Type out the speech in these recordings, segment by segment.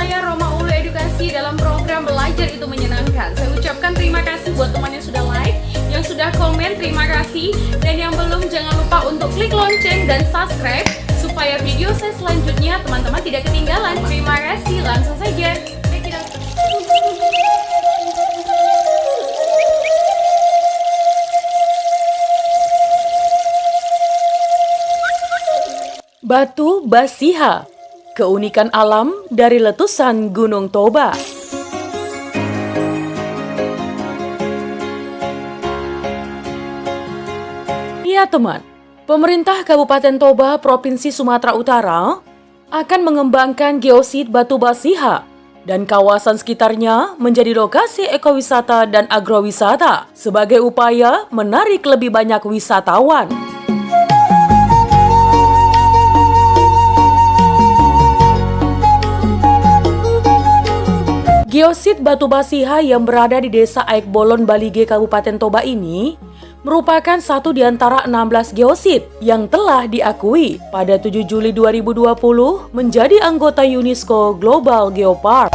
saya Roma Ulu Edukasi dalam program Belajar Itu Menyenangkan. Saya ucapkan terima kasih buat teman yang sudah like, yang sudah komen, terima kasih. Dan yang belum, jangan lupa untuk klik lonceng dan subscribe supaya video saya selanjutnya teman-teman tidak ketinggalan. Terima kasih, langsung saja. Batu Basiha, keunikan alam dari letusan Gunung Toba. Ya teman, pemerintah Kabupaten Toba, Provinsi Sumatera Utara akan mengembangkan geosit Batu Basiha dan kawasan sekitarnya menjadi lokasi ekowisata dan agrowisata sebagai upaya menarik lebih banyak wisatawan. Geosit Batu Basiha yang berada di Desa Aik Bolon, Balige, Kabupaten Toba ini merupakan satu di antara 16 geosit yang telah diakui pada 7 Juli 2020 menjadi anggota UNESCO Global Geopark.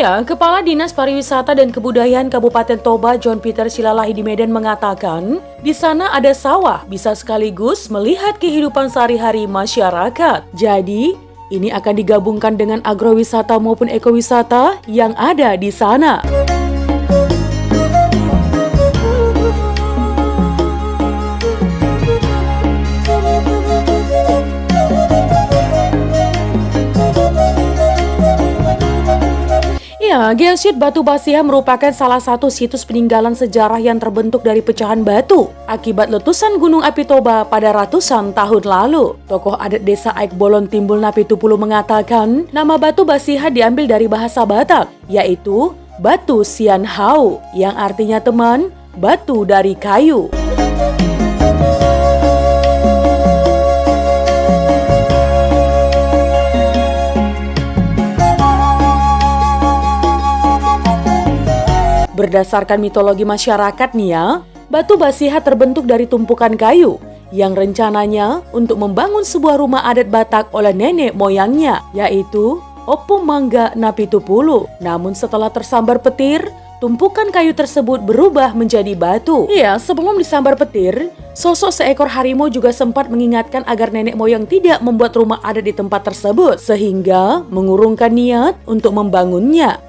Kepala Dinas Pariwisata dan Kebudayaan Kabupaten Toba, John Peter Silalahi di Medan mengatakan, di sana ada sawah, bisa sekaligus melihat kehidupan sehari-hari masyarakat. Jadi, ini akan digabungkan dengan agrowisata maupun ekowisata yang ada di sana. Geosit Batu Basiha merupakan salah satu situs peninggalan sejarah yang terbentuk dari pecahan batu akibat letusan Gunung Api Toba pada ratusan tahun lalu. Tokoh adat desa Aik Bolon Timbul Napitupulu mengatakan nama Batu Basiha diambil dari bahasa Batak, yaitu Batu Sian Hau, yang artinya teman, batu dari kayu. Berdasarkan mitologi masyarakat nih ya, Batu Basiha terbentuk dari tumpukan kayu yang rencananya untuk membangun sebuah rumah adat Batak oleh nenek moyangnya, yaitu Opu Mangga Napitupulu. Namun setelah tersambar petir, tumpukan kayu tersebut berubah menjadi batu. Sebelum disambar petir, sosok seekor harimau juga sempat mengingatkan agar nenek moyang tidak membuat rumah adat di tempat tersebut, sehingga mengurungkan niat untuk membangunnya.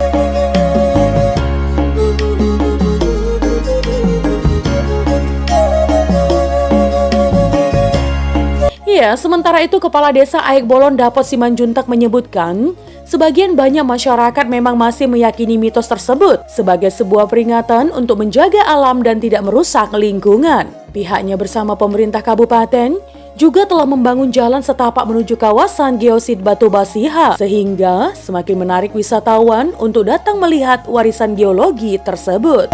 Sementara itu Kepala Desa Aik Bolon Dapot Simanjuntak menyebutkan, sebagian banyak masyarakat memang masih meyakini mitos tersebut sebagai sebuah peringatan untuk menjaga alam dan tidak merusak lingkungan. Pihaknya bersama pemerintah kabupaten juga telah membangun jalan setapak menuju kawasan geosit Batu Basiha sehingga semakin menarik wisatawan untuk datang melihat warisan geologi tersebut.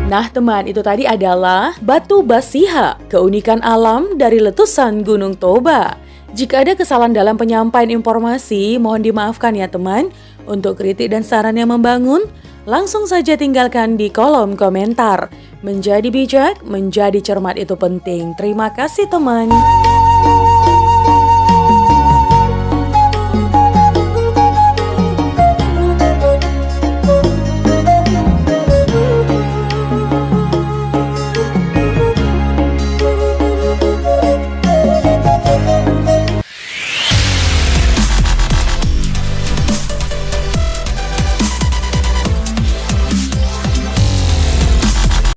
Nah teman, itu tadi adalah Batu Basiha, keunikan alam dari letusan Gunung Toba. Jika ada kesalahan dalam penyampaian informasi, mohon dimaafkan ya teman. Untuk kritik dan saran yang membangun, langsung saja tinggalkan di kolom komentar. Menjadi bijak, menjadi cermat itu penting. Terima kasih teman.